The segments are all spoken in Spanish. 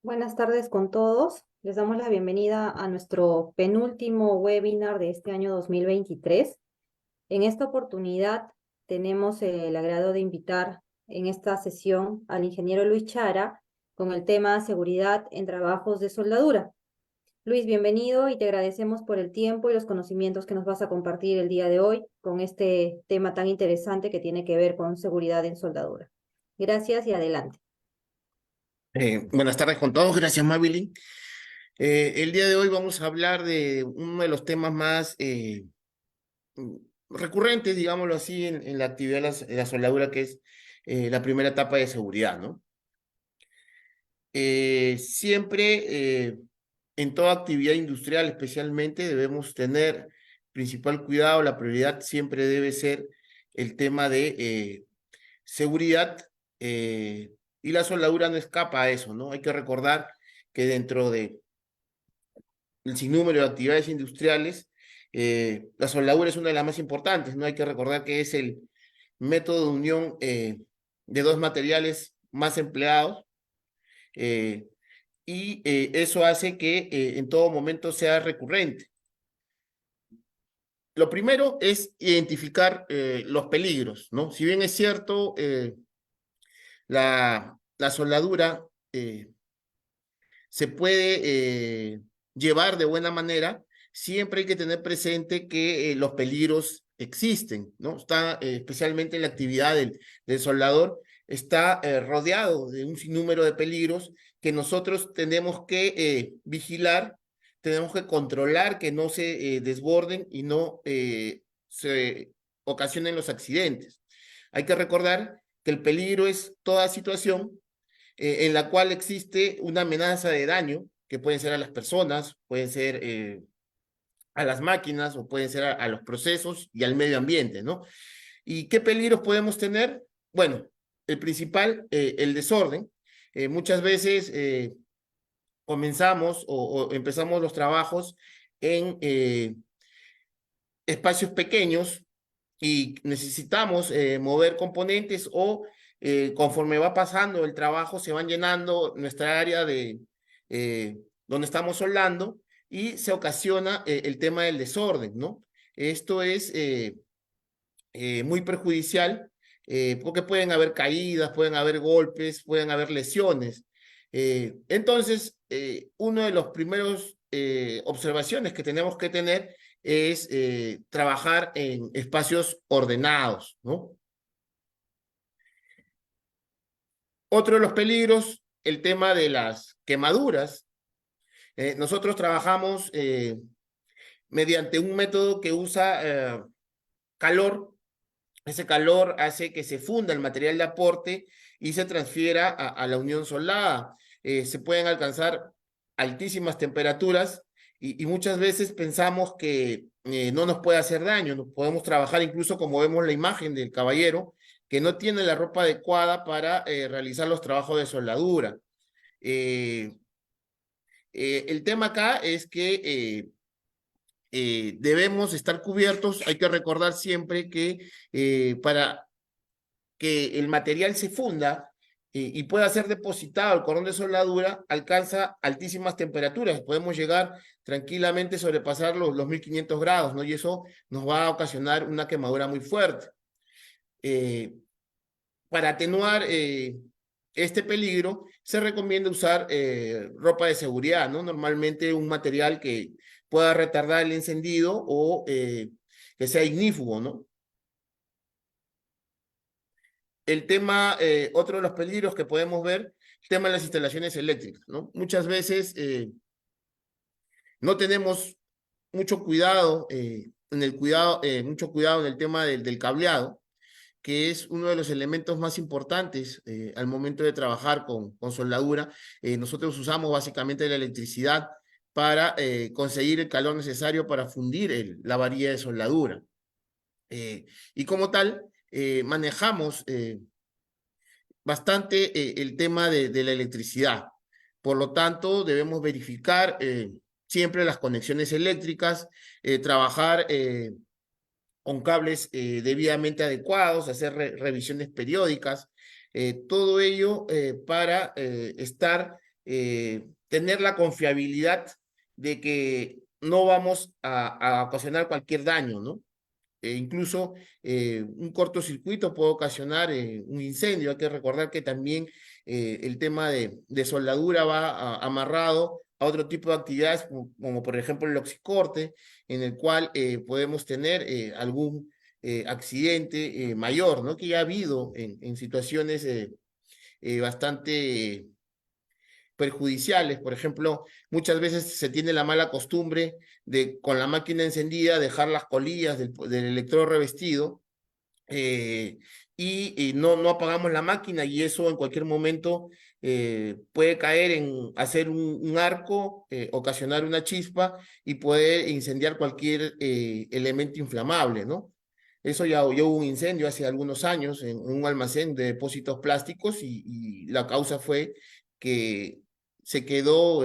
Buenas tardes con todos. Les damos la bienvenida a nuestro penúltimo webinar de este año 2023. En esta oportunidad tenemos el agrado de invitar en esta sesión al ingeniero Luis Chara con el tema seguridad en trabajos de soldadura. Luis, bienvenido y te agradecemos por el tiempo y los conocimientos que nos vas a compartir el día de hoy con este tema tan interesante que tiene que ver con seguridad en soldadura. Gracias y adelante. Buenas tardes con todos, gracias Mavili. El día de hoy vamos a hablar de uno de los temas más recurrentes, digámoslo así, en la actividad de la soldadura, que es la primera etapa de seguridad, ¿no? Siempre, en toda actividad industrial especialmente, debemos tener principal cuidado, la prioridad siempre debe ser el tema de seguridad, y la soldadura no escapa a eso, ¿no? Hay que recordar que dentro de el sinnúmero de actividades industriales, la soldadura es una de las más importantes, ¿no? Hay que recordar que es el método de unión de dos materiales más empleados, eh, y eso hace que en todo momento sea recurrente. Lo primero es identificar los peligros, ¿no? Si bien es cierto, la soldadura se puede llevar de buena manera, siempre hay que tener presente que los peligros existen, ¿no? Está especialmente en la actividad del soldador, está rodeado de un sinnúmero de peligros que nosotros tenemos que vigilar, tenemos que controlar que no se desborden y no se ocasionen los accidentes. Hay que recordar que el peligro es toda situación en la cual existe una amenaza de daño, que pueden ser a las personas, pueden ser a las máquinas o pueden ser a los procesos y al medio ambiente, ¿no? ¿Y qué peligros podemos tener? Bueno, el principal, el desorden. Muchas veces comenzamos o empezamos los trabajos en espacios pequeños y necesitamos mover componentes o conforme va pasando el trabajo se van llenando nuestra área de donde estamos soldando y se ocasiona el tema del desorden, ¿no? Esto es muy perjudicial porque pueden haber caídas, pueden haber golpes, pueden haber lesiones. Entonces, uno de los primeros observaciones que tenemos que tener es trabajar en espacios ordenados, ¿no? Otro de los peligros, el tema de las quemaduras. Nosotros trabajamos mediante un método que usa calor. Ese calor hace que se funda el material de aporte y se transfiera a la unión soldada. Se pueden alcanzar altísimas temperaturas y muchas veces pensamos que no nos puede hacer daño. Nos podemos trabajar incluso como vemos la imagen del caballero que no tiene la ropa adecuada para realizar los trabajos de soldadura. Eh, el tema acá es que debemos estar cubiertos. Hay que recordar siempre que para que el material se funda y pueda ser depositado al cordón de soldadura, alcanza altísimas temperaturas. Podemos llegar tranquilamente a sobrepasar los 1500 grados, ¿no? Y eso nos va a ocasionar una quemadura muy fuerte. Eh, para atenuar este peligro, se recomienda usar ropa de seguridad, ¿no? Normalmente un material que pueda retardar el encendido o que sea ignífugo, ¿no? El tema, otro de los peligros que podemos ver, el tema de las instalaciones eléctricas, ¿no? Muchas veces no tenemos mucho cuidado mucho cuidado en el tema del cableado, que es uno de los elementos más importantes al momento de trabajar con soldadura. Nosotros usamos básicamente la electricidad para conseguir el calor necesario para fundir la varilla de soldadura. Y como tal, manejamos bastante el tema de la electricidad. Por lo tanto, debemos verificar siempre las conexiones eléctricas, trabajar con cables debidamente adecuados, hacer revisiones periódicas, todo ello para estar tener la confiabilidad de que no vamos a ocasionar cualquier daño, ¿no? Incluso un cortocircuito puede ocasionar un incendio. Hay que recordar que también el tema de soldadura va amarrado a otro tipo de actividades, como por ejemplo el oxicorte, en el cual podemos tener algún accidente mayor, ¿no? Que ya ha habido en situaciones bastante perjudiciales. Por ejemplo, muchas veces se tiene la mala costumbre de con la máquina encendida dejar las colillas del electrodo revestido eh, y no apagamos la máquina y eso en cualquier momento puede caer en hacer un arco, ocasionar una chispa y poder incendiar cualquier elemento inflamable, ¿no? Eso ya hubo un incendio hace algunos años en un almacén de depósitos plásticos y la causa fue que se quedó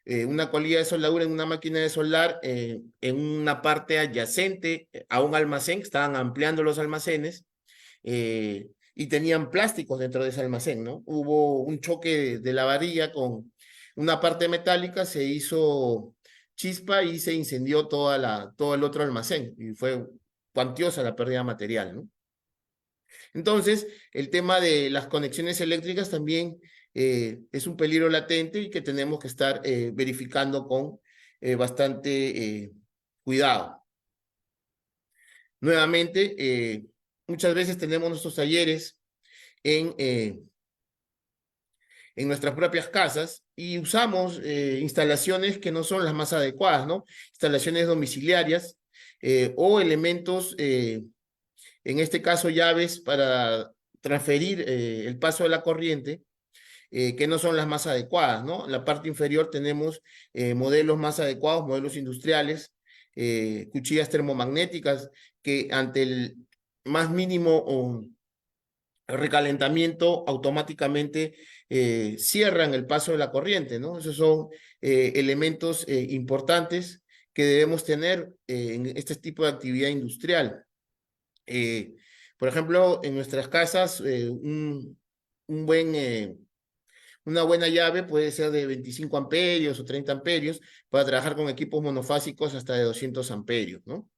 una colilla de soldadura en una máquina de soldar en una parte adyacente a un almacén, que estaban ampliando los almacenes y tenían plásticos dentro de ese almacén, ¿no? Hubo un choque de la varilla con una parte metálica, se hizo chispa y se incendió todo el otro almacén y fue cuantiosa la pérdida material, ¿no? Entonces, el tema de las conexiones eléctricas también es un peligro latente y que tenemos que estar verificando con bastante cuidado. Nuevamente, muchas veces tenemos nuestros talleres en, eh, en nuestras propias casas y usamos instalaciones que no son las más adecuadas, ¿no? Instalaciones domiciliarias o elementos en este caso llaves para transferir el paso de la corriente, que no son las más adecuadas, ¿no? En la parte inferior tenemos modelos más adecuados, modelos industriales, cuchillas termomagnéticas que ante el más mínimo recalentamiento automáticamente cierran el paso de la corriente, ¿no? Esos son elementos importantes que debemos tener en este tipo de actividad industrial. Eh, por ejemplo, en nuestras casas, un buen, una buena llave puede ser de 25 amperios o 30 amperios para trabajar con equipos monofásicos hasta de 200 amperios, ¿no?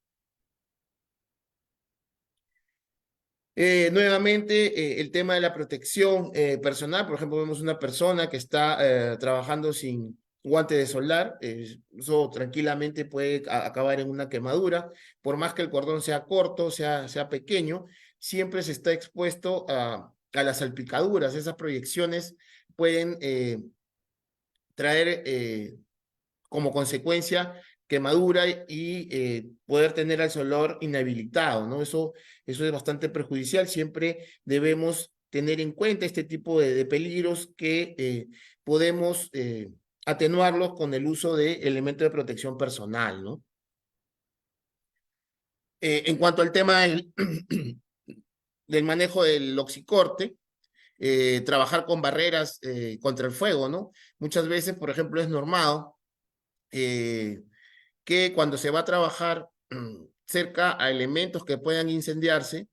Nuevamente, el tema de la protección personal, por ejemplo, vemos una persona que está trabajando sin guante de soldar, eso tranquilamente puede acabar en una quemadura, por más que el cordón sea corto, sea pequeño, siempre se está expuesto a las salpicaduras, esas proyecciones pueden traer como consecuencia quemadura y poder tener al soldador inhabilitado, ¿no? Eso es bastante perjudicial. Siempre debemos tener en cuenta este tipo de peligros que podemos atenuarlos con el uso de elementos de protección personal, ¿no? En cuanto al tema del manejo del oxicorte, trabajar con barreras contra el fuego, ¿no? Muchas veces, por ejemplo, es normado que cuando se va a trabajar cerca a elementos que puedan incendiarse,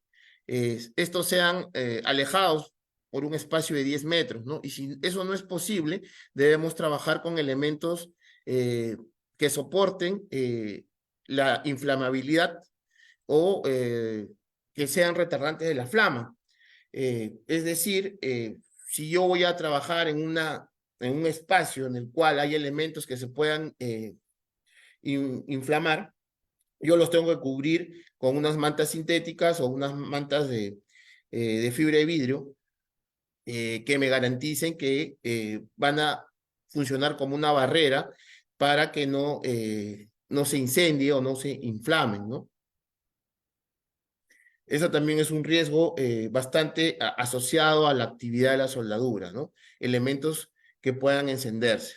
estos sean alejados por un espacio de 10 metros, ¿no? Y si eso no es posible, debemos trabajar con elementos que soporten la inflamabilidad o que sean retardantes de la flama. Es decir, si yo voy a trabajar en un espacio en el cual hay elementos que se puedan inflamar, yo los tengo que cubrir con unas mantas sintéticas o unas mantas de fibra de vidrio que me garanticen que van a funcionar como una barrera para que no se incendie o no se inflamen, ¿no? Eso también es un riesgo bastante asociado a la actividad de la soldadura, ¿no? Elementos que puedan encenderse.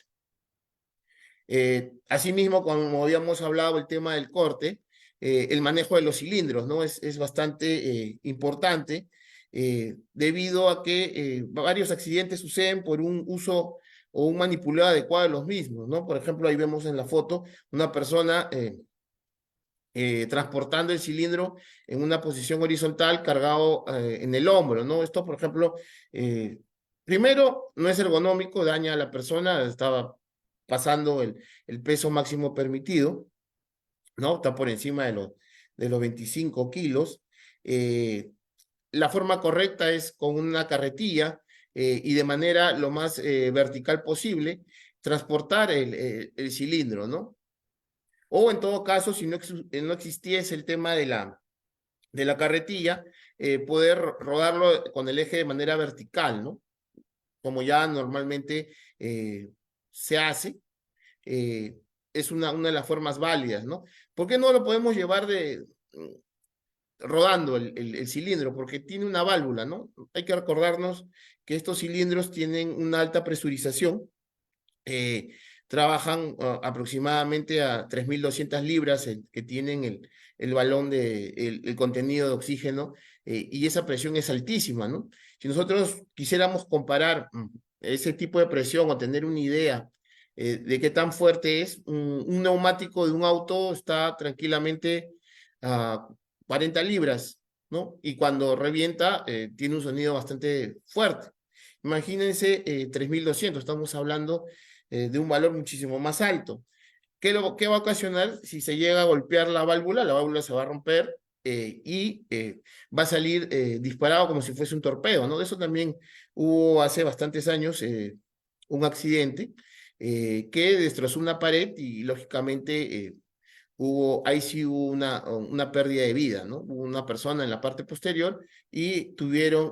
Asimismo, como habíamos hablado, el tema del corte, el manejo de los cilindros, ¿no? Es bastante importante debido a que varios accidentes suceden por un uso o un manipulado adecuado de los mismos, ¿no? Por ejemplo, ahí vemos en la foto una persona transportando el cilindro en una posición horizontal cargado en el hombro, ¿no? Esto, por ejemplo, Primero, no es ergonómico, daña a la persona, estaba pasando el peso máximo permitido, ¿no? Está por encima de los 25 kilos. Eh, la forma correcta es con una carretilla y de manera lo más vertical posible, transportar el cilindro, ¿no? O en todo caso, si no existiese el tema de la carretilla, poder rodarlo con el eje de manera vertical, ¿no? Como ya normalmente se hace, es una de las formas válidas, ¿no? ¿Por qué no lo podemos llevar rodando el cilindro? Porque tiene una válvula, ¿no? Hay que recordarnos que estos cilindros tienen una alta presurización, eh, trabajan aproximadamente a 3.200 libras que tienen el balón el contenido de oxígeno, y esa presión es altísima, ¿no? Si nosotros quisiéramos comparar ese tipo de presión o tener una idea de qué tan fuerte es, un neumático de un auto está tranquilamente a 40 libras, ¿no? Y cuando revienta tiene un sonido bastante fuerte. Imagínense 3.200, estamos hablando de un valor muchísimo más alto. ¿Qué va a ocasionar si se llega a golpear la válvula? La válvula se va a romper y va a salir disparado como si fuese un torpedo, ¿no? De eso también hubo hace bastantes años un accidente que destrozó una pared y lógicamente ahí sí hubo una pérdida de vida, ¿no? Hubo una persona en la parte posterior y tuvieron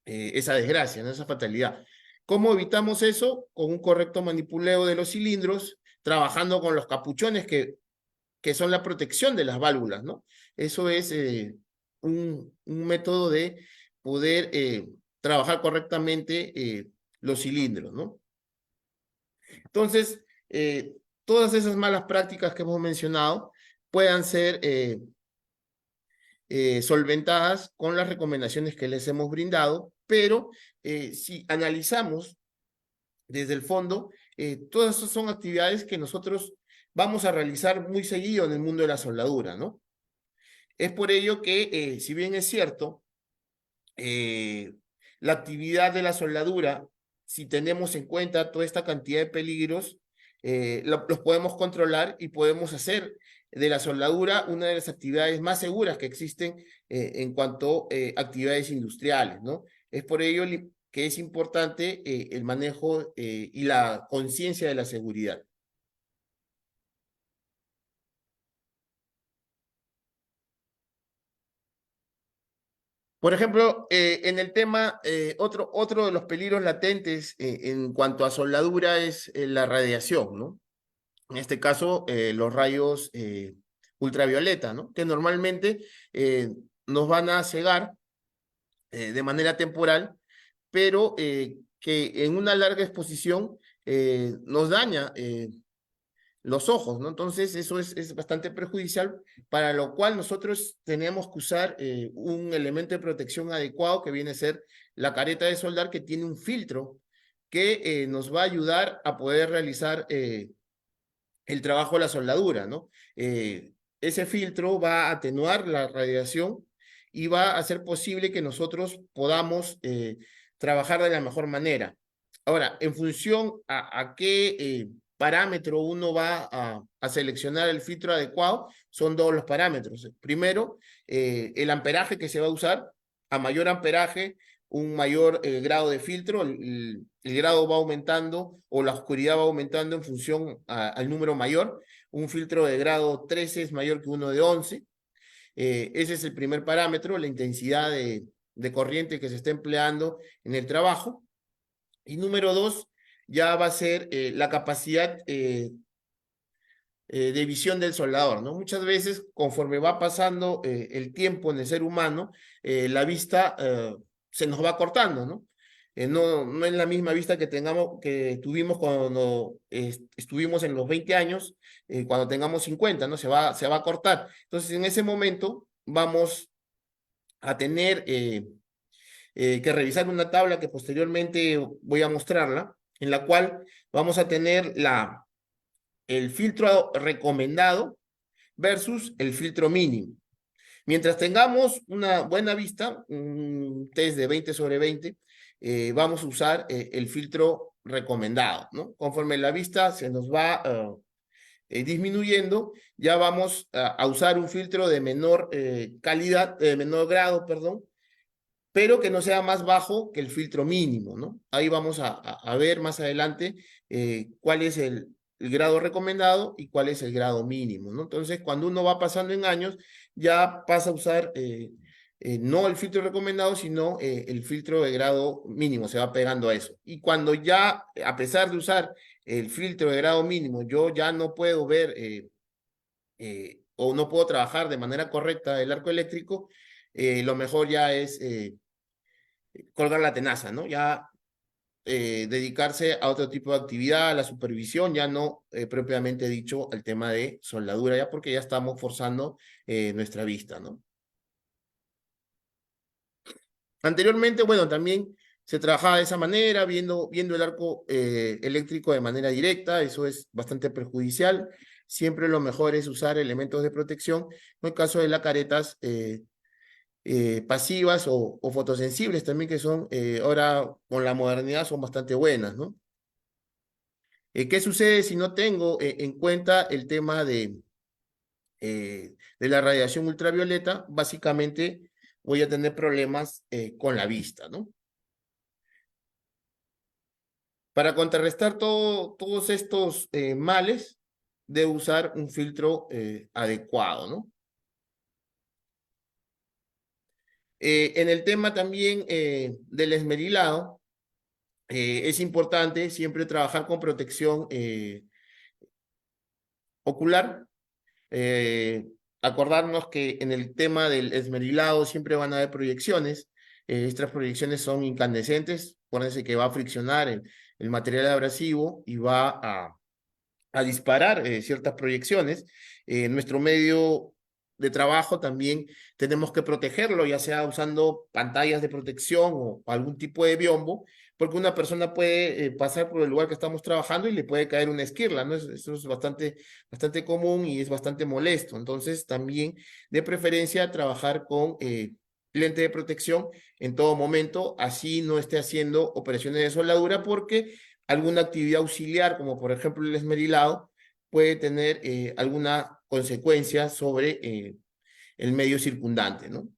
esa desgracia, ¿no? Esa fatalidad. ¿Cómo evitamos eso? Con un correcto manipuleo de los cilindros, trabajando con los capuchones que son la protección de las válvulas, ¿no? Eso es un método de poder trabajar correctamente los cilindros, ¿no? Entonces, todas esas malas prácticas que hemos mencionado puedan ser solventadas con las recomendaciones que les hemos brindado, pero si analizamos desde el fondo, todas esas son actividades que nosotros vamos a realizar muy seguido en el mundo de la soldadura, ¿no? Es por ello que, si bien es cierto, eh, la actividad de la soldadura, si tenemos en cuenta toda esta cantidad de peligros, los podemos controlar y podemos hacer de la soldadura una de las actividades más seguras que existen en cuanto a actividades industriales, ¿no? Es por ello que es importante el manejo y la conciencia de la seguridad. Por ejemplo, en el tema, otro de los peligros latentes en cuanto a soldadura es la radiación, ¿no? En este caso, los rayos ultravioleta, ¿no? Que normalmente nos van a cegar de manera temporal, pero que en una larga exposición nos daña los ojos, ¿no? Entonces, eso es bastante perjudicial, para lo cual nosotros tenemos que usar un elemento de protección adecuado que viene a ser la careta de soldar, que tiene un filtro que nos va a ayudar a poder realizar el trabajo de la soldadura, ¿no? Ese filtro va a atenuar la radiación y va a hacer posible que nosotros podamos trabajar de la mejor manera. Ahora, en función a qué parámetro uno va a seleccionar el filtro adecuado, son dos los parámetros. Primero, el amperaje que se va a usar. A mayor amperaje, un mayor grado de filtro, el grado va aumentando o la oscuridad va aumentando en función al número mayor. Un filtro de grado 13 es mayor que uno de 11. Ese es el primer parámetro, la intensidad de corriente que se está empleando en el trabajo. Y número dos, ya va a ser la capacidad de visión del soldador, ¿no? Muchas veces, conforme va pasando el tiempo en el ser humano, la vista se nos va cortando, ¿no? No es la misma vista que tuvimos cuando estuvimos en los 20 años, cuando tengamos 50, ¿no? Se va a cortar. Entonces, en ese momento vamos a tener que revisar una tabla que posteriormente voy a mostrarla, en la cual vamos a tener el filtro recomendado versus el filtro mínimo. Mientras tengamos una buena vista, un test de 20 sobre 20, vamos a usar el filtro recomendado, ¿no? Conforme la vista se nos va disminuyendo, ya vamos a usar un filtro de menor calidad, de menor grado, perdón, pero que no sea más bajo que el filtro mínimo, ¿no? Ahí vamos a ver más adelante cuál es el grado recomendado y cuál es el grado mínimo, ¿no? Entonces, cuando uno va pasando en años, ya pasa a usar no el filtro recomendado, sino el filtro de grado mínimo, se va pegando a eso. Y cuando ya, a pesar de usar el filtro de grado mínimo, yo ya no puedo ver o no puedo trabajar de manera correcta el arco eléctrico, lo mejor ya es colgar la tenaza, ¿no? Ya dedicarse a otro tipo de actividad, a la supervisión, ya no propiamente dicho el tema de soldadura, ya porque ya estamos forzando nuestra vista, ¿no? Anteriormente, bueno, también se trabajaba de esa manera, viendo el arco eléctrico de manera directa, eso es bastante perjudicial. Siempre lo mejor es usar elementos de protección. En el caso de las caretas, pasivas o fotosensibles también, que son ahora con la modernidad son bastante buenas, ¿no? ¿Qué sucede si no tengo en cuenta el tema de la radiación ultravioleta? Básicamente voy a tener problemas con la vista, ¿no? Para contrarrestar todos estos males, debo usar un filtro adecuado, ¿no? En el tema también del esmerilado, es importante siempre trabajar con protección ocular. Eh, acordarnos que en el tema del esmerilado siempre van a haber proyecciones. Estas proyecciones son incandescentes. Acuérdense que va a friccionar el material abrasivo y va a disparar ciertas proyecciones. Nuestro medio de trabajo también tenemos que protegerlo, ya sea usando pantallas de protección o algún tipo de biombo, porque una persona puede pasar por el lugar que estamos trabajando y le puede caer una esquirla, ¿no? Eso es bastante común y es bastante molesto. Entonces, también de preferencia trabajar con lente de protección en todo momento, así no esté haciendo operaciones de soldadura, porque alguna actividad auxiliar, como por ejemplo el esmerilado, puede tener alguna consecuencia sobre el medio circundante, ¿no?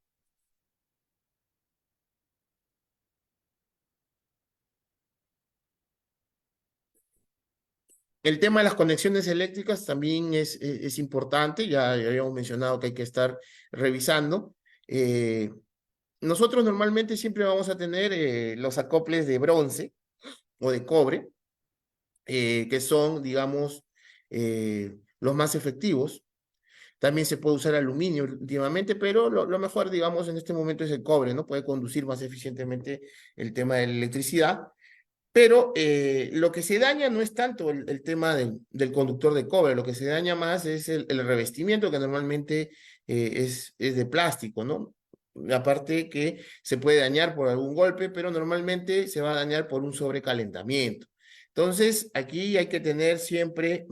El tema de las conexiones eléctricas también es importante, ya habíamos mencionado que hay que estar revisando. Eh, nosotros normalmente siempre vamos a tener los acoples de bronce o de cobre, que son, digamos, los más efectivos. También se puede usar aluminio últimamente, pero lo mejor, digamos, en este momento es el cobre, ¿no? Puede conducir más eficientemente el tema de la electricidad. Pero lo que se daña no es tanto el tema del conductor de cobre, lo que se daña más es el revestimiento, que normalmente es de plástico, ¿no? Aparte que se puede dañar por algún golpe, pero normalmente se va a dañar por un sobrecalentamiento. Entonces, aquí hay que tener siempre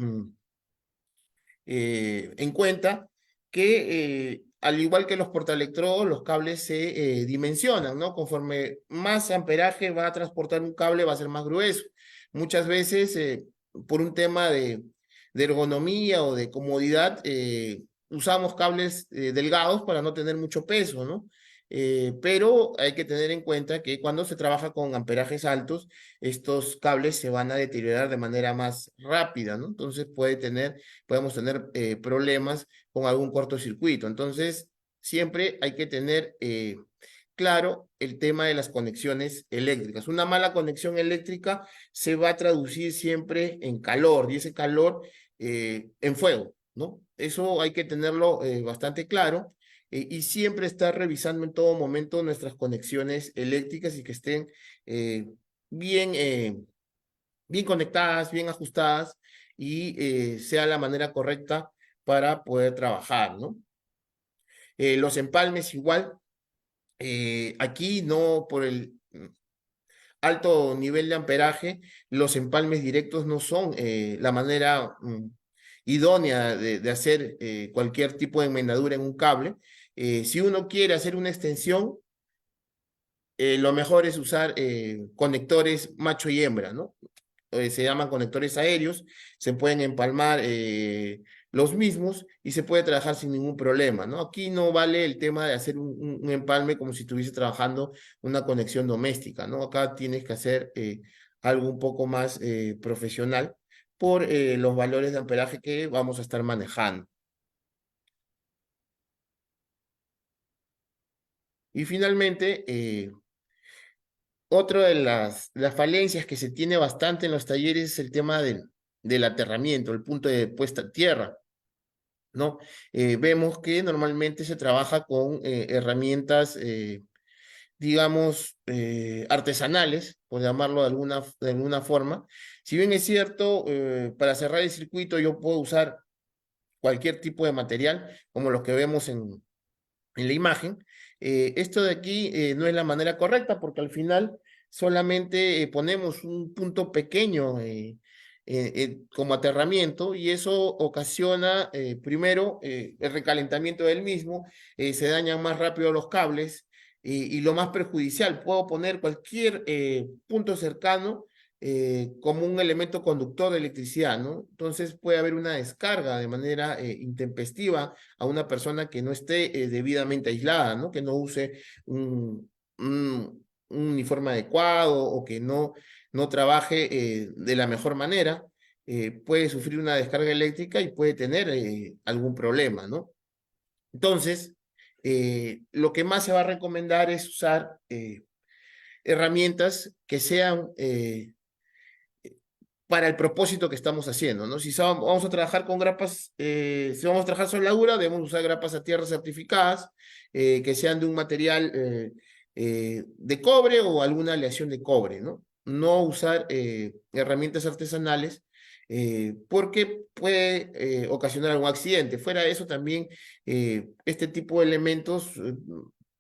en cuenta que al igual que los portaelectrodos, los cables se dimensionan, ¿no? Conforme más amperaje va a transportar un cable, va a ser más grueso. Muchas veces, por un tema de ergonomía o de comodidad, usamos cables delgados para no tener mucho peso, ¿no? Pero hay que tener en cuenta que cuando se trabaja con amperajes altos, estos cables se van a deteriorar de manera más rápida, ¿no? Entonces podemos tener problemas con algún cortocircuito. Entonces, siempre hay que tener claro el tema de las conexiones eléctricas. Una mala conexión eléctrica se va a traducir siempre en calor y ese calor en fuego, ¿no? Eso hay que tenerlo bastante claro y siempre estar revisando en todo momento nuestras conexiones eléctricas y que estén eh, bien, bien conectadas, bien ajustadas y sea la manera correcta para poder trabajar, ¿no? Los empalmes igual, aquí no por el alto nivel de amperaje, los empalmes directos no son la manera idónea de hacer cualquier tipo de enmendadura en un cable. Si uno quiere hacer una extensión, lo mejor es usar conectores macho y hembra, ¿no? Se llaman conectores aéreos, se pueden empalmar los mismos y se puede trabajar sin ningún problema, ¿no? Aquí no vale el tema de hacer un empalme como si estuviese trabajando una conexión doméstica, ¿no? Acá tienes que hacer algo un poco más profesional por los valores de amperaje que vamos a estar manejando. Y finalmente, otra de las falencias que se tiene bastante en los talleres es el tema del aterramiento, el punto de puesta a tierra, ¿no? Vemos que normalmente se trabaja con herramientas, digamos, artesanales, por llamarlo de alguna forma. Si bien es cierto, para cerrar el circuito yo puedo usar cualquier tipo de material, como los que vemos en la imagen. Esto de aquí no es la manera correcta porque al final solamente ponemos un punto pequeño como aterramiento y eso ocasiona primero el recalentamiento del mismo, se dañan más rápido los cables y lo más perjudicial, puedo poner cualquier punto cercano como un elemento conductor de electricidad, ¿no? Entonces puede haber una descarga de manera intempestiva a una persona que no esté debidamente aislada, ¿no? Que no use un uniforme adecuado o que no trabaje de la mejor manera, puede sufrir una descarga eléctrica y puede tener algún problema, ¿no? Entonces, lo que más se va a recomendar es usar herramientas que sean para el propósito que estamos haciendo, ¿no? Si vamos a trabajar con grapas, si vamos a trabajar soldadura, debemos usar grapas a tierra certificadas, que sean de un material de cobre o alguna aleación de cobre, ¿no? No usar herramientas artesanales porque puede ocasionar algún accidente. Fuera de eso, también este tipo de elementos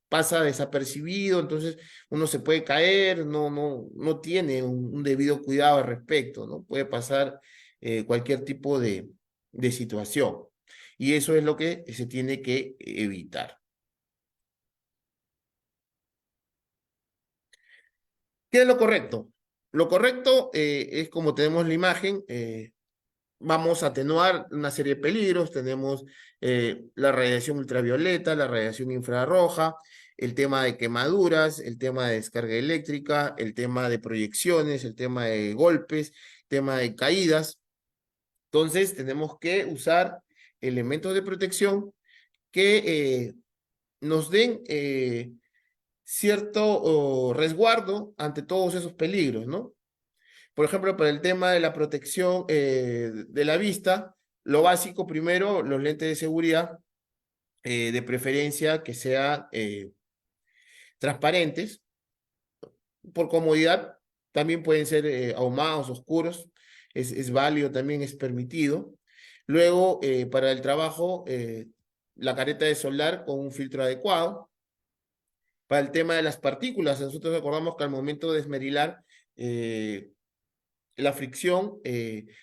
pasa desapercibido, entonces uno se puede caer, no tiene un debido cuidado al respecto, ¿no? Puede pasar cualquier tipo de situación. Y eso es lo que se tiene que evitar. ¿Qué es lo correcto? Lo correcto es como tenemos la imagen, vamos a atenuar una serie de peligros, tenemos la radiación ultravioleta, la radiación infrarroja, el tema de quemaduras, el tema de descarga eléctrica, el tema de proyecciones, el tema de golpes, el tema de caídas. Entonces tenemos que usar elementos de protección que nos den cierto resguardo ante todos esos peligros, ¿no? Por ejemplo, para el tema de la protección de la vista, lo básico primero, los lentes de seguridad, de preferencia que sean transparentes, por comodidad, también pueden ser ahumados, oscuros, es válido, también es permitido. Luego, para el trabajo, la careta de soldar con un filtro adecuado. Para el tema de las partículas, nosotros recordamos que al momento de esmerilar, la fricción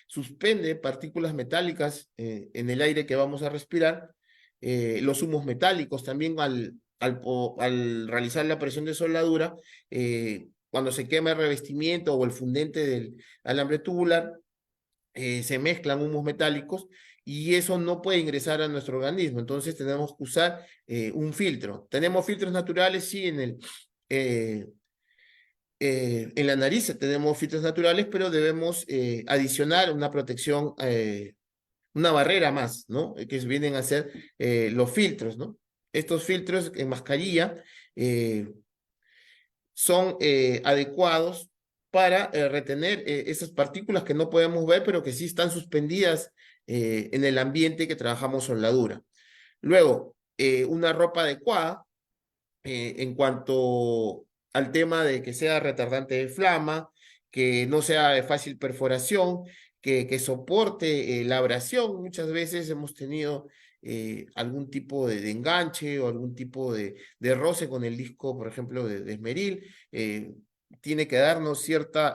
suspende partículas metálicas en el aire que vamos a respirar, los humos metálicos también al realizar la presión de soldadura, cuando se quema el revestimiento o el fundente del alambre tubular, se mezclan humos metálicos y eso no puede ingresar a nuestro organismo, entonces tenemos que usar un filtro. Tenemos filtros naturales, sí, en la nariz tenemos filtros naturales, pero debemos adicionar una protección, una barrera más, ¿no? Que vienen a ser los filtros, ¿no? Estos filtros en mascarilla son adecuados para retener esas partículas que no podemos ver, pero que sí están suspendidas en el ambiente que trabajamos soldadura. Luego, una ropa adecuada en cuanto al tema de que sea retardante de flama, que no sea de fácil perforación, que soporte la abrasión. Muchas veces hemos tenido algún tipo de enganche o algún tipo de roce con el disco, por ejemplo, de esmeril. Tiene que darnos cierto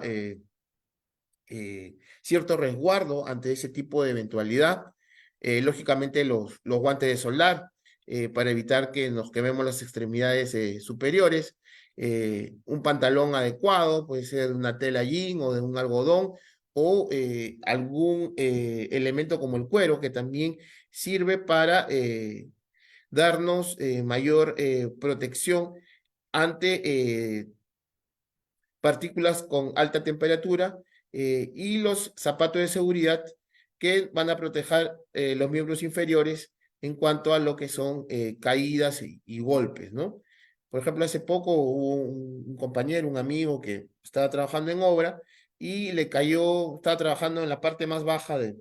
resguardo ante ese tipo de eventualidad. Lógicamente los guantes de soldar para evitar que nos quememos las extremidades superiores un pantalón adecuado, puede ser de una tela jean o de un algodón, o algún elemento como el cuero, que también sirve para darnos mayor protección ante partículas con alta temperatura, y los zapatos de seguridad que van a proteger los miembros inferiores en cuanto a lo que son caídas y golpes, ¿no? Por ejemplo, hace poco hubo un compañero, un amigo que estaba trabajando en obra y le cayó, estaba trabajando en la parte más baja de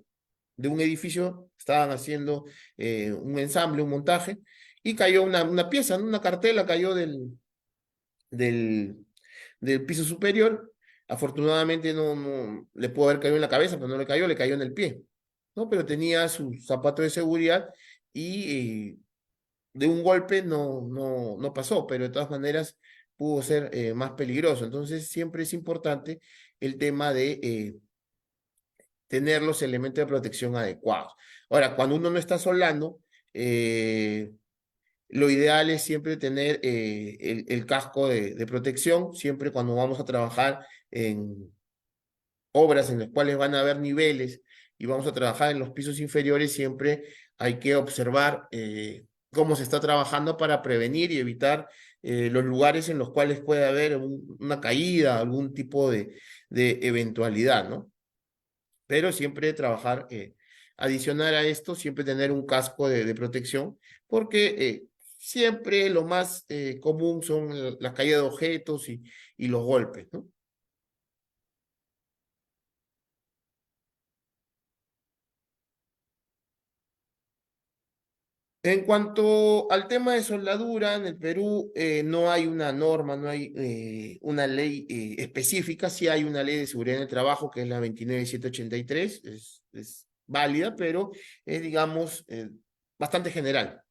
un edificio, estaban haciendo un ensamble, un montaje, y cayó una pieza, ¿no? Una cartela cayó del, del piso superior. Afortunadamente no le pudo haber caído en la cabeza, pero no le cayó en el pie, ¿no? Pero tenía su zapato de seguridad y de un golpe no pasó, pero de todas maneras pudo ser más peligroso. Entonces siempre es importante el tema de tener los elementos de protección adecuados. Ahora, cuando uno no está soldando, lo ideal es siempre tener el casco de protección, siempre cuando vamos a trabajar en obras en las cuales van a haber niveles y vamos a trabajar en los pisos inferiores, siempre hay que observar cómo se está trabajando para prevenir y evitar los lugares en los cuales puede haber una caída, algún tipo de eventualidad, ¿no? Pero siempre trabajar, adicional a esto, siempre tener un casco de protección, porque siempre lo más común son las caídas de objetos y los golpes, ¿no? En cuanto al tema de soldadura, en el Perú no hay una norma, no hay una ley específica, sí hay una ley de seguridad en el trabajo que es la 29783, es válida, pero es, digamos, bastante general,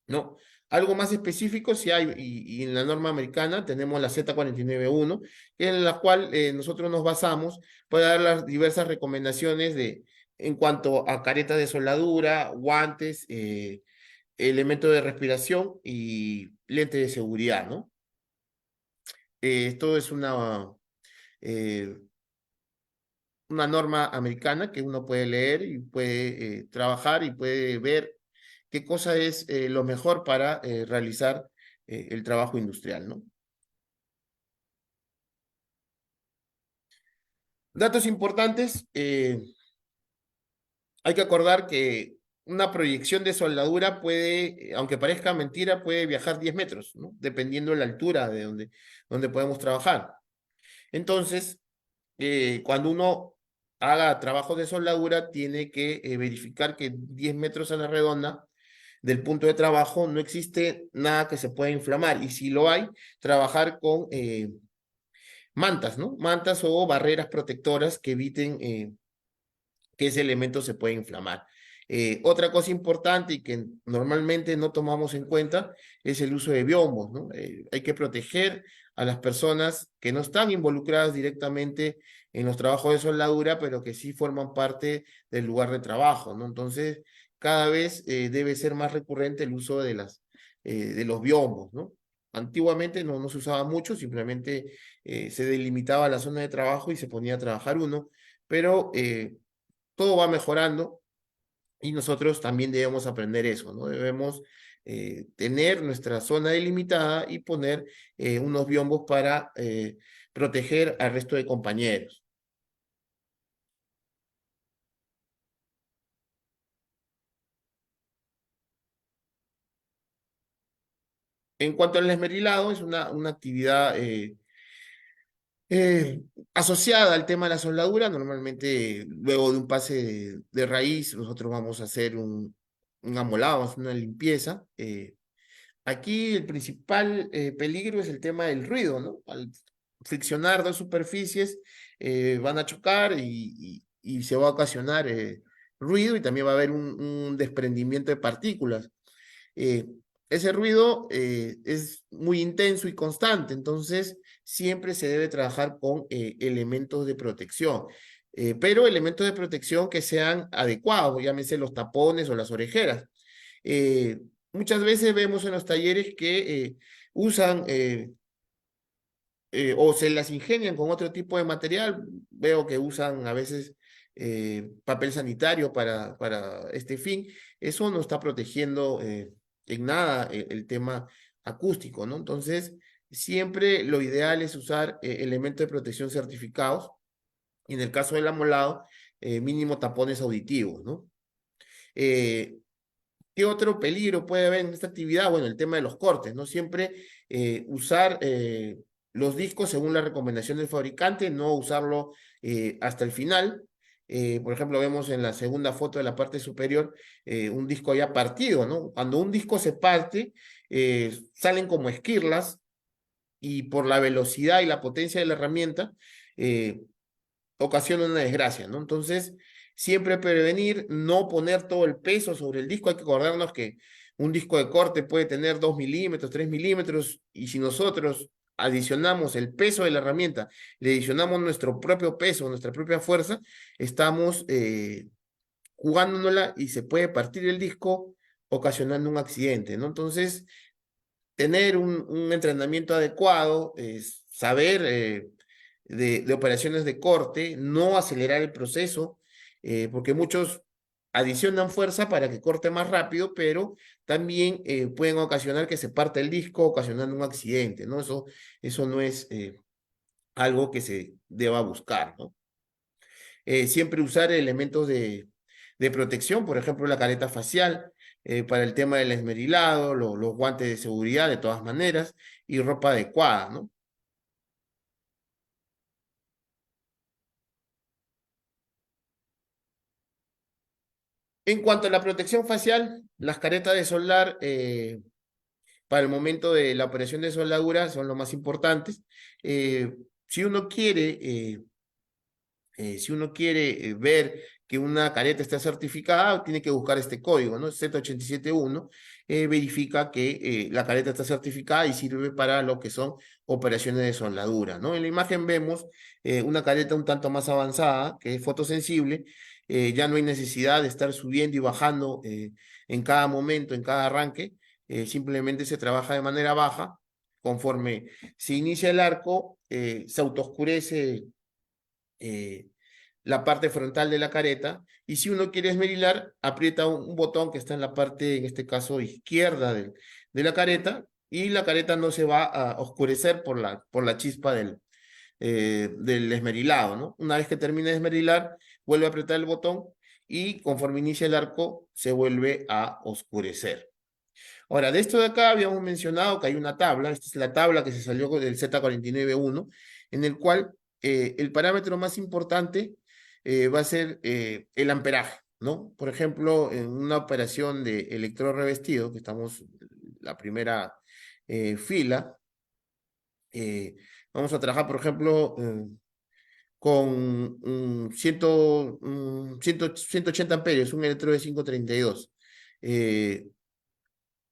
¿no? Algo más específico sí hay, y en la norma americana tenemos la Z491, en la cual nosotros nos basamos para dar las diversas recomendaciones en cuanto a caretas de soldadura, guantes, elementos de respiración y lentes de seguridad, ¿no? Esto es eh, una norma americana que uno puede leer y puede trabajar y puede ver qué cosa es lo mejor para realizar el trabajo industrial, ¿no? Datos importantes, hay que acordar que una proyección de soldadura puede, aunque parezca mentira, puede viajar 10 metros, ¿no? Dependiendo de la altura de donde podemos trabajar. Entonces, cuando uno haga trabajo de soldadura, tiene que verificar que 10 metros a la redonda del punto de trabajo no existe nada que se pueda inflamar. Y si lo hay, trabajar con mantas, ¿no? Mantas o barreras protectoras que eviten que ese elemento se pueda inflamar. Otra cosa importante y que normalmente no tomamos en cuenta es el uso de biombos, ¿no? Hay que proteger a las personas que no están involucradas directamente en los trabajos de soldadura, pero que sí forman parte del lugar de trabajo, ¿no? Entonces, cada vez debe ser más recurrente el uso de los biombos, ¿no? Antiguamente no se usaba mucho, simplemente se delimitaba la zona de trabajo y se ponía a trabajar uno, pero todo va mejorando y nosotros también debemos aprender eso, ¿no? Debemos tener nuestra zona delimitada y poner unos biombos para proteger al resto de compañeros. En cuanto al esmerilado, es una actividad eh, asociada al tema de la soldadura. Normalmente, luego de un pase de raíz, nosotros vamos a hacer un amolado, vamos a hacer una limpieza. Aquí el principal peligro es el tema del ruido, ¿no? Al friccionar dos superficies, van a chocar y se va a ocasionar ruido y también va a haber un desprendimiento de partículas. Eh, Ese ruido es muy intenso y constante, entonces siempre se debe trabajar con elementos de protección, pero elementos de protección que sean adecuados, llámese los tapones o las orejeras. Muchas veces vemos en los talleres que usan o se las ingenian con otro tipo de material. Veo que usan a veces papel sanitario para este fin. Eso no está protegiendo en nada el tema acústico, ¿no? Entonces, siempre lo ideal es usar elementos de protección certificados. Y en el caso del amolado, mínimo tapones auditivos, ¿no? Eh, ¿Qué otro peligro puede haber en esta actividad? Bueno, el tema de los cortes, ¿no? Siempre usar los discos según la recomendación del fabricante, no usarlo hasta el final. Por ejemplo, vemos en la segunda foto de la parte superior un disco ya partido, ¿no? Cuando un disco se parte, salen como esquirlas y por la velocidad y la potencia de la herramienta, eh, ocasiona una desgracia, ¿no? Entonces, siempre prevenir, no poner todo el peso sobre el disco. Hay que acordarnos que un disco de corte puede tener 2 milímetros, 3 milímetros, y si nosotros adicionamos el peso de la herramienta, le adicionamos nuestro propio peso, nuestra propia fuerza, estamos jugándonosla y se puede partir el disco ocasionando un accidente, ¿no? Entonces, tener un entrenamiento adecuado, saber de operaciones de corte, no acelerar el proceso, porque muchos adicionan fuerza para que corte más rápido, pero también pueden ocasionar que se parte el disco, ocasionando un accidente, ¿no? Eso no es algo que se deba buscar, ¿no? Siempre usar elementos de protección, por ejemplo, la careta facial, para el tema del esmerilado, los guantes de seguridad de todas maneras, y ropa adecuada, ¿no? En cuanto a la protección facial, las caretas de soldar para el momento de la operación de soldadura son lo más importantes. Si uno quiere si uno quiere ver que una careta está certificada, tiene que buscar este código, ¿no? Z871 verifica que la careta está certificada y sirve para lo que son operaciones de soldadura, ¿no? En la imagen vemos una careta un tanto más avanzada, que es fotosensible. Ya no hay necesidad de estar subiendo y bajando en cada momento, en cada arranque. Simplemente se trabaja de manera baja. Conforme se inicia el arco, se autooscurece eh, la parte frontal de la careta, y si uno quiere esmerilar, aprieta un botón que está en la parte, en este caso, izquierda de la careta, y la careta no se va a oscurecer por la chispa del esmerilado, ¿no? Una vez que termine de esmerilar, vuelve a apretar el botón y conforme inicia el arco, se vuelve a oscurecer. Ahora, de esto de acá habíamos mencionado que hay una tabla. Esta es la tabla que se salió del Z491, en el cual el parámetro más importante va a ser el amperaje, ¿no? Por ejemplo, en una operación de electrodo revestido, que estamos en la primera fila, eh, vamos a trabajar, por ejemplo, con 180 amperios, un electrodo de 532.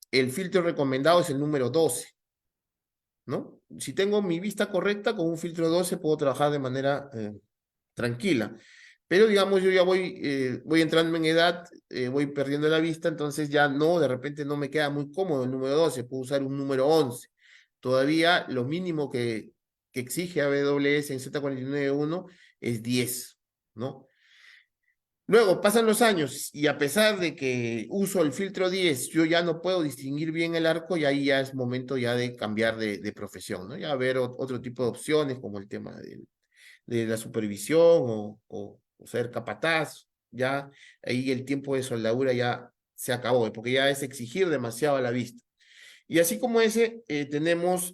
El filtro recomendado es el número 12, ¿no? Si tengo mi vista correcta, con un filtro 12 puedo trabajar de manera tranquila. Pero digamos, yo ya voy entrando en edad, voy perdiendo la vista, entonces ya no, de repente no me queda muy cómodo el número 12, puedo usar un número 11. Todavía lo mínimo que exige AWS en Z491 es 10, ¿no? Luego pasan los años y a pesar de que uso el filtro 10, yo ya no puedo distinguir bien el arco, y ahí ya es momento ya de cambiar de profesión, ¿no? Ya ver otro tipo de opciones como el tema de la supervisión o ser capataz. Ya ahí el tiempo de soldadura ya se acabó, porque ya es exigir demasiado a la vista. Y así como ese, tenemos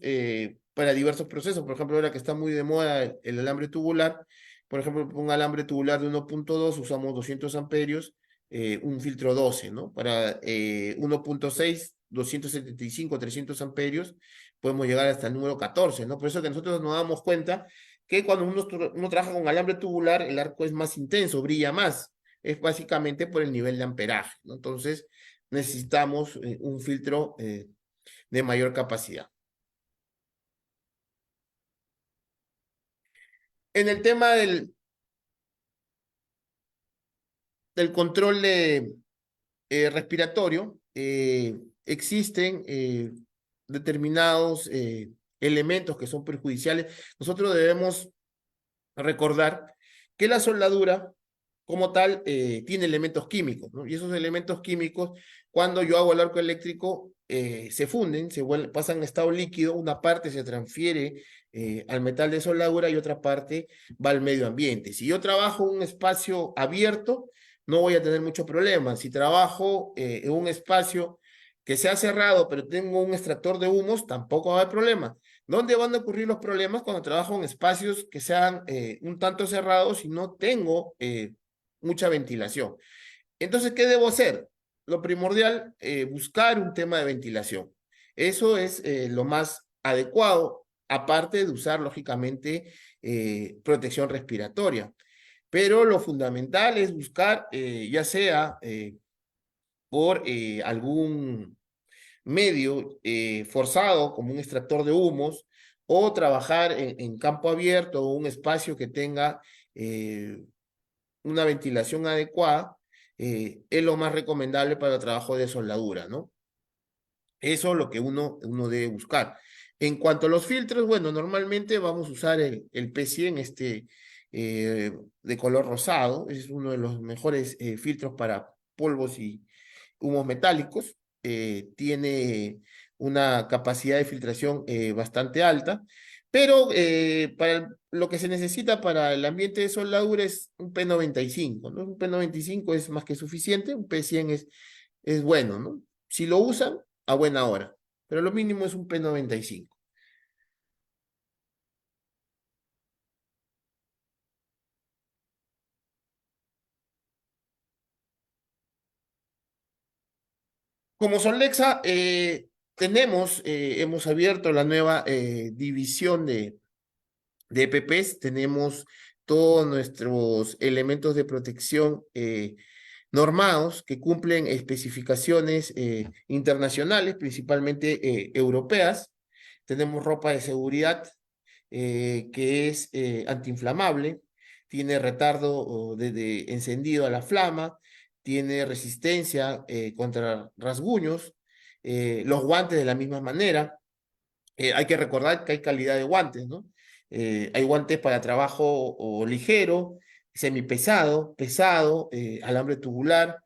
para diversos procesos. Por ejemplo, ahora que está muy de moda el alambre tubular, por ejemplo, un alambre tubular de 1.2 usamos 200 amperios, un filtro 12, ¿no? Para 1.6, 275, 300 amperios, podemos llegar hasta el número 14, ¿no? Por eso que nosotros nos damos cuenta que cuando uno trabaja con alambre tubular, el arco es más intenso, brilla más. Es básicamente por el nivel de amperaje, ¿no? Entonces, necesitamos un filtro de mayor capacidad. En el tema del control respiratorio, existen determinados elementos que son perjudiciales, nosotros debemos recordar que la soldadura como tal tiene elementos químicos, ¿no? Y esos elementos químicos, cuando yo hago el arco eléctrico, se funden, pasan a estado líquido, una parte se transfiere al metal de soldadura y otra parte va al medio ambiente. Si yo trabajo en un espacio abierto, no voy a tener mucho problema. Si trabajo en un espacio que sea cerrado, pero tengo un extractor de humos, tampoco va a haber problema. ¿Dónde van a ocurrir los problemas cuando trabajo en espacios que sean un tanto cerrados y no tengo mucha ventilación? Entonces, ¿qué debo hacer? Lo primordial, buscar un tema de ventilación. Eso es lo más adecuado, aparte de usar, lógicamente, protección respiratoria. Pero lo fundamental es buscar, ya sea por algún medio forzado, como un extractor de humos, o trabajar en campo abierto o un espacio que tenga una ventilación adecuada, es lo más recomendable para el trabajo de soldadura, ¿no? Eso es lo que uno debe buscar. En cuanto a los filtros, bueno, normalmente vamos a usar el P100, de color rosado, es uno de los mejores filtros para polvos y humos metálicos, tiene una capacidad de filtración bastante alta, pero lo que se necesita para el ambiente de soldadura es un P95, ¿no? Un P95 es más que suficiente, un P100 es bueno, ¿no? Si lo usan, a buena hora, pero lo mínimo es un P95. Como Solnexa, hemos abierto la nueva división de EPPs, tenemos todos nuestros elementos de protección normados que cumplen especificaciones internacionales, principalmente europeas. Tenemos ropa de seguridad que es antiinflamable, tiene retardo de encendido a la flama, tiene resistencia contra rasguños, los guantes de la misma manera. Hay que recordar que hay calidad de guantes, ¿no? Hay guantes para trabajo o ligero, semipesado, pesado, alambre tubular,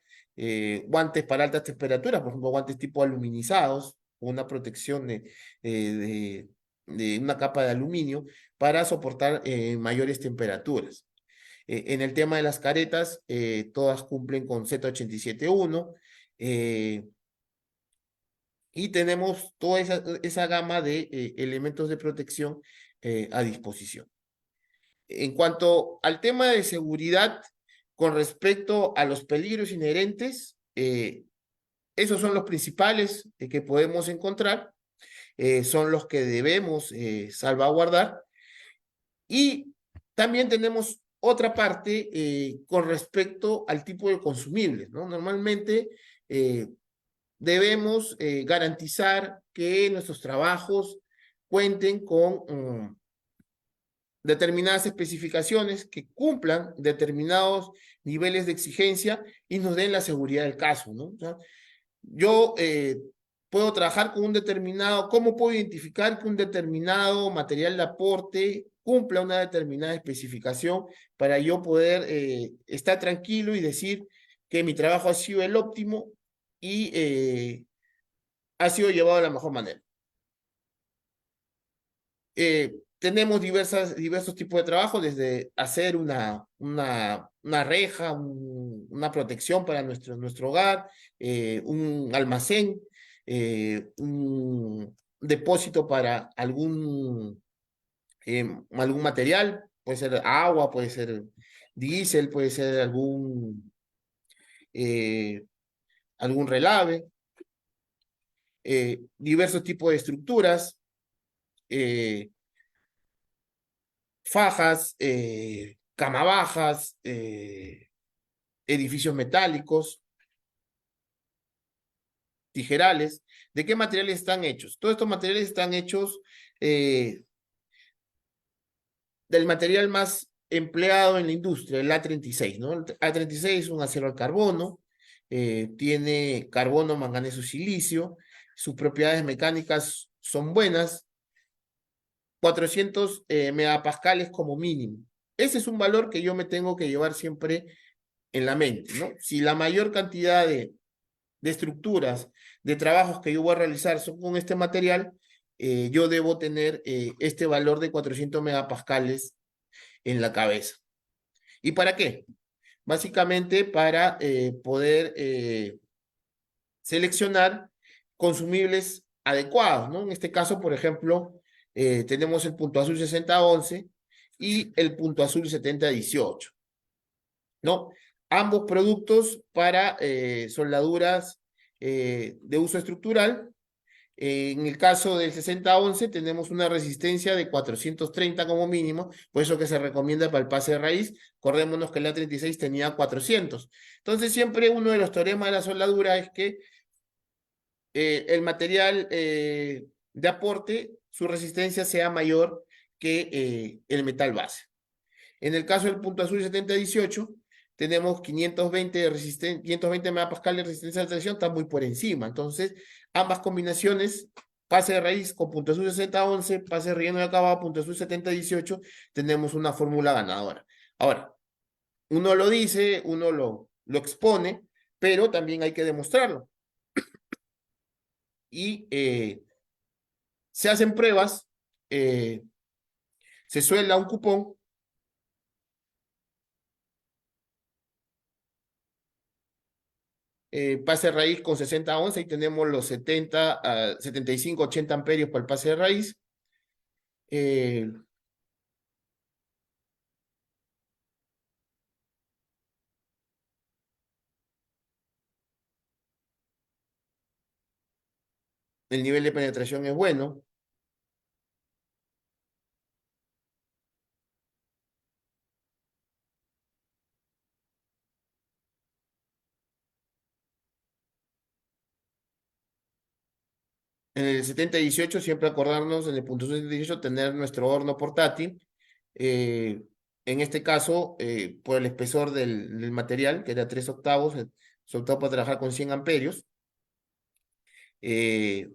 guantes para altas temperaturas, por ejemplo, guantes tipo aluminizados, con una protección de una capa de aluminio para soportar mayores temperaturas. En el tema de las caretas, todas cumplen con Z87.1, y tenemos toda esa gama de elementos de protección a disposición. En cuanto al tema de seguridad con respecto a los peligros inherentes, esos son los principales que podemos encontrar, son los que debemos salvaguardar. Y también tenemos otra parte con respecto al tipo de consumibles, ¿no? Normalmente debemos garantizar que nuestros trabajos cuenten con determinadas especificaciones que cumplan determinados niveles de exigencia y nos den la seguridad del caso, ¿no? O sea, yo puedo trabajar con un determinado, ¿cómo puedo identificar que un determinado material de aporte cumpla una determinada especificación para yo poder estar tranquilo y decir que mi trabajo ha sido el óptimo y ha sido llevado de la mejor manera? Tenemos diversos tipos de trabajo, desde hacer una reja, una protección para nuestro hogar, un almacén, un depósito para algún material, puede ser agua, puede ser diésel, puede ser eh, algún relave, diversos tipos de estructuras, eh, fajas, cama bajas, edificios metálicos, tijerales. ¿De qué materiales están hechos? Todos estos materiales están hechos del material más empleado en la industria, el A36, ¿no? El A36 es un acero al carbono, tiene carbono, manganeso, silicio, sus propiedades mecánicas son buenas, 400 megapascales como mínimo. Ese es un valor que yo me tengo que llevar siempre en la mente, ¿no? Si la mayor cantidad de estructuras, de trabajos que yo voy a realizar son con este material, yo debo tener este valor de 400 megapascales en la cabeza. ¿Y para qué? Básicamente para poder seleccionar consumibles adecuados, ¿no? En este caso, por ejemplo, tenemos el punto azul 6011 y el punto azul 7018, ¿no? Ambos productos para soldaduras de uso estructural. En el caso del 6011 tenemos una resistencia de 430 como mínimo, por eso que se recomienda para el pase de raíz. Acordémonos que la 36 tenía 400. Entonces siempre uno de los teoremas de la soldadura es que el material de aporte, su resistencia sea mayor que el metal base. En el caso del punto azul 7018, tenemos 520 de 520 megapascales de resistencia a la tracción, está muy por encima. Entonces, ambas combinaciones, pase de raíz con punto azul 6011, pase de relleno de acabado, punto azul 7018, tenemos una fórmula ganadora. Ahora, uno lo dice, uno lo expone, pero también hay que demostrarlo. Y se hacen pruebas, se suelda un cupón, pase de raíz con 60 onzas y tenemos los 75, 80 amperios para el pase de raíz. Eh, el nivel de penetración es bueno. En el 7018 siempre acordarnos en el punto 7018 tener nuestro horno portátil. Eh, en este caso, por el espesor del material, que era 3 octavos, se optó para trabajar con 100 amperios. Eh,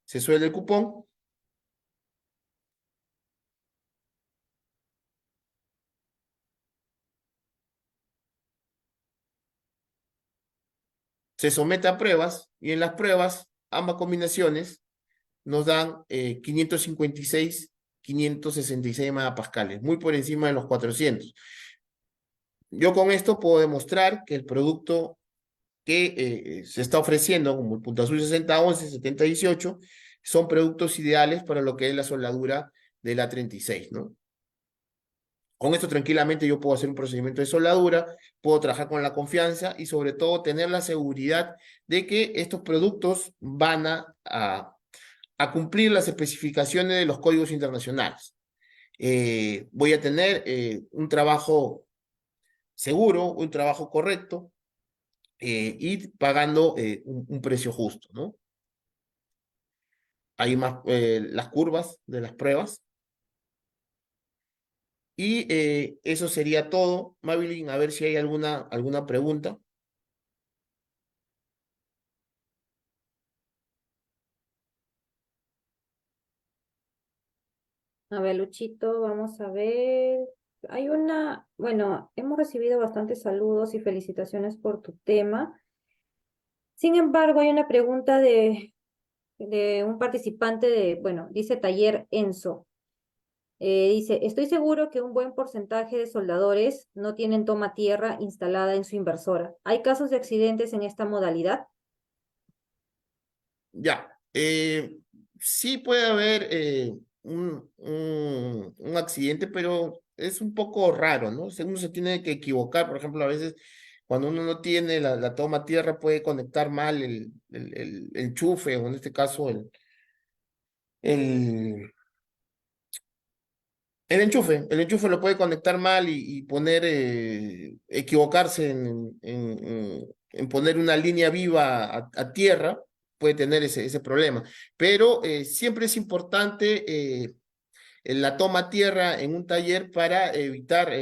se suelda el cupón. Se somete a pruebas y en las pruebas, ambas combinaciones nos dan 556, 566 megapascales, muy por encima de los 400. Yo con esto puedo demostrar que el producto que se está ofreciendo, como el punto azul 6011, 7018, son productos ideales para lo que es la soldadura de la 36, ¿no? Con esto tranquilamente yo puedo hacer un procedimiento de soldadura, puedo trabajar con la confianza y sobre todo tener la seguridad de que estos productos van a cumplir las especificaciones de los códigos internacionales. Voy a tener un trabajo seguro, un trabajo correcto y pagando un precio justo, ¿no? Hay más las curvas de las pruebas. Y eso sería todo. Marilyn, a ver si hay alguna pregunta. A ver, Luchito, vamos a ver. Hay bueno, hemos recibido bastantes saludos y felicitaciones por tu tema. Sin embargo, hay una pregunta de un participante bueno, dice Taller Enzo. Dice, estoy seguro que un buen porcentaje de soldadores no tienen toma tierra instalada en su inversora. ¿Hay casos de accidentes en esta modalidad? Ya. Sí puede haber un accidente, pero es un poco raro, ¿no? Uno se tiene que equivocar. Por ejemplo, a veces cuando uno no tiene la toma tierra puede conectar mal el enchufe, o en este caso el, el enchufe lo puede conectar mal y poner, equivocarse en poner una línea viva a tierra, puede tener ese problema. Pero siempre es importante en la toma a tierra en un taller para evitar,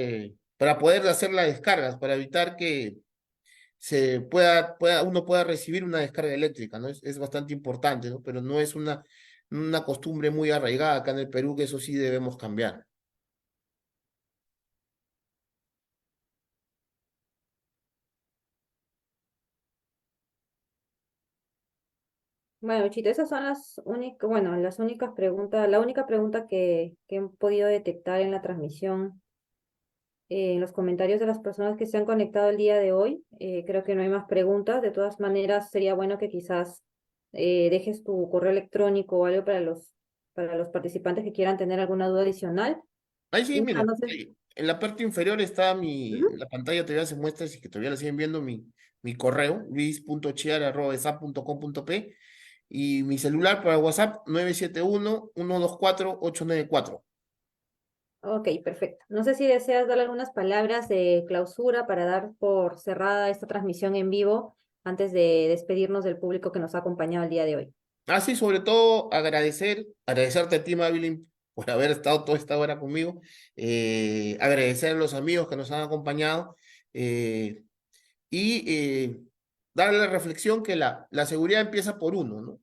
para poder hacer las descargas, para evitar que uno pueda recibir una descarga eléctrica, ¿no? Es bastante importante, ¿no? Pero no es una costumbre muy arraigada acá en el Perú, que eso sí debemos cambiar. Bueno, Chito, esas son las únicas, bueno, las únicas preguntas, la única pregunta que he podido detectar en la transmisión, en los comentarios de las personas que se han conectado el día de hoy. Creo que no hay más preguntas. De todas maneras, sería bueno que quizás dejes tu correo electrónico o algo para los participantes que quieran tener alguna duda adicional. Ahí sí, Y nada, mira, no sé. ahí en la parte inferior está Ujú. la pantalla todavía se muestra, si que todavía la siguen viendo, mi correo, luis.chiara@esa.com.p, y mi celular para WhatsApp, 971-124-894. Ok, perfecto. No sé si deseas dar algunas palabras de clausura para dar por cerrada esta transmisión en vivo antes de despedirnos del público que nos ha acompañado el día de hoy. Ah, sí, sobre todo agradecerte a ti, Mavilyn, por haber estado toda esta hora conmigo, agradecer a los amigos que nos han acompañado, eh, y dar la reflexión que la seguridad empieza por uno, ¿no?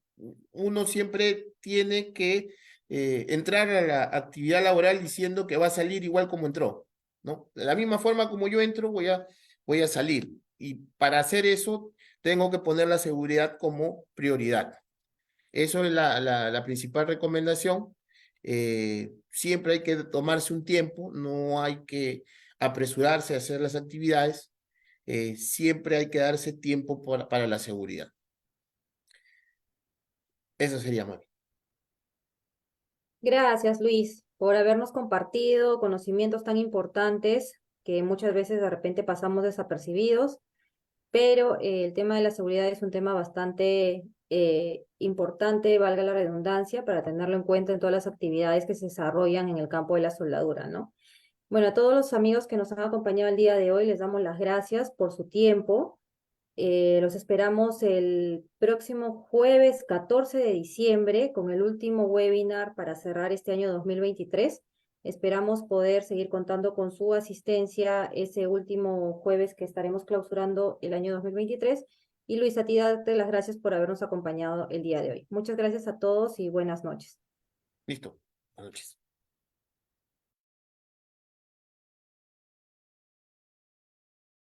Uno siempre tiene que entrar a la actividad laboral diciendo que va a salir igual como entró, ¿no? De la misma forma como yo entro, voy a salir. Y para hacer eso, tengo que poner la seguridad como prioridad. Eso es la principal recomendación. Siempre hay que tomarse un tiempo, no hay que apresurarse a hacer las actividades. Siempre hay que darse tiempo para la seguridad. Eso sería, mami. Gracias, Luis, por habernos compartido conocimientos tan importantes que muchas veces de repente pasamos desapercibidos, pero el tema de la seguridad es un tema bastante importante, valga la redundancia, para tenerlo en cuenta en todas las actividades que se desarrollan en el campo de la soldadura, ¿no? Bueno, a todos los amigos que nos han acompañado el día de hoy, les damos las gracias por su tiempo. Los esperamos el próximo jueves 14 de diciembre con el último webinar para cerrar este año 2023. Esperamos poder seguir contando con su asistencia ese último jueves que estaremos clausurando el año 2023. Y Luis, a ti darte las gracias por habernos acompañado el día de hoy. Muchas gracias a todos y buenas noches. Listo. Buenas noches.